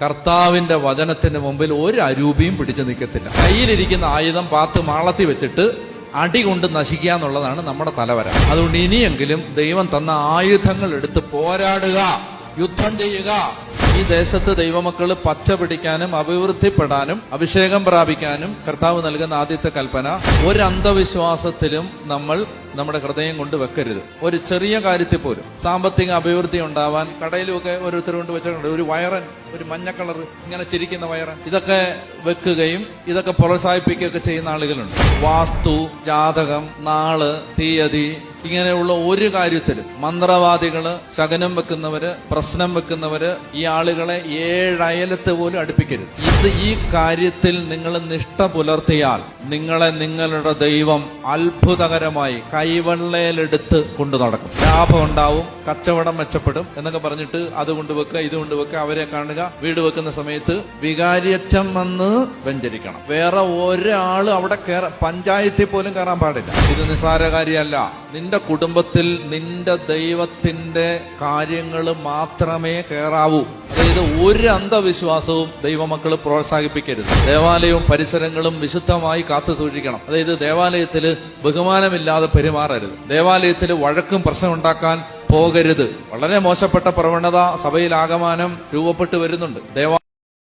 കർത്താവിന്റെ വചനത്തിന് മുമ്പിൽ ഒരു അരൂപിയും പിടിച്ചു നിൽക്കത്തില്ല. കയ്യിലിരിക്കുന്ന ആയുധം പാത്ത് മാളത്തി വെച്ചിട്ട് അടി കൊണ്ട് നശിക്കുക എന്നുള്ളതാണ് നമ്മുടെ തലവര. അതുകൊണ്ട് ഇനിയെങ്കിലും ദൈവം തന്ന ആയുധങ്ങൾ എടുത്ത് പോരാടുക, യുദ്ധം ചെയ്യുക. ഈ ദേശത്ത് ദൈവമക്കള് പച്ച പിടിക്കാനും അഭിവൃദ്ധിപ്പെടാനും അഭിഷേകം പ്രാപിക്കാനും കർത്താവ് നൽകുന്ന ആദ്യത്തെ കൽപ്പന, ഒരു അന്ധവിശ്വാസത്തിലും നമ്മൾ നമ്മുടെ ഹൃദയം കൊണ്ട് വെക്കരുത്. ഒരു ചെറിയ കാര്യത്തിൽ പോലും സാമ്പത്തിക അഭിവൃദ്ധി ഉണ്ടാവാൻ കടയിലുമൊക്കെ ഓരോരുത്തർ കൊണ്ട് വെച്ചിട്ടുണ്ട്. ഒരു വയറൻ, ഒരു മഞ്ഞ കളർ ഇങ്ങനെ ചിരിക്കുന്ന വയറൻ, ഇതൊക്കെ വെക്കുകയും ഇതൊക്കെ പ്രോത്സാഹിപ്പിക്കുകയൊക്കെ ചെയ്യുന്ന ആളുകളുണ്ട്. വാസ്തു, ജാതകം, നാള്, തീയതി, ഇങ്ങനെയുള്ള ഒരു കാര്യത്തിലും മന്ത്രവാദികള്, ശകനം വെക്കുന്നവര്, പ്രശ്നം വെക്കുന്നവര്, ഈ ആളുകളെ ഏഴയലത്ത് പോലും അടുപ്പിക്കരുത്. ഈ കാര്യത്തിൽ നിങ്ങൾ നിഷ്ഠ പുലർത്തിയാൽ നിങ്ങളെ നിങ്ങളുടെ ദൈവം അത്ഭുതകരമായി കൈവെള്ളയിലെടുത്ത് കൊണ്ടു നടക്കും. ലാഭം ഉണ്ടാവും, കച്ചവടം മെച്ചപ്പെടും എന്നൊക്കെ പറഞ്ഞിട്ട് അത് കൊണ്ടുവെക്കുക, ഇത് കൊണ്ടുവെക്കുക, അവരെ കാണുക. വീട് വെക്കുന്ന സമയത്ത് വികാരിയച്ഛൻ വന്ന് വെഞ്ചരിക്കണം. വേറെ ഒരാള് അവിടെ പഞ്ചായത്തിൽ പോലും കയറാൻ പാടില്ല. ഇത് നിസ്സാര കാര്യമല്ല. നിന്റെ കുടുംബത്തിൽ നിന്റെ ദൈവത്തിന്റെ കാര്യങ്ങൾ മാത്രമേ കയറാവൂ. അതായത് ഒരു അന്ധവിശ്വാസവും ദൈവമക്കൾ പ്രോത്സാഹിപ്പിക്കരുത്. ദേവാലയവും പരിസരങ്ങളും വിശുദ്ധമായി കാത്തു സൂക്ഷിക്കണം. അതായത് ദേവാലയത്തില് ബഹുമാനമില്ലാതെ പെരുമാറരുത്. ദേവാലയത്തിൽ വഴക്കും പ്രശ്നം ഉണ്ടാക്കാൻ പോകരുത്. വളരെ മോശപ്പെട്ട പ്രവണത സഭയിൽ ആകമാനം രൂപപ്പെട്ടു വരുന്നുണ്ട്.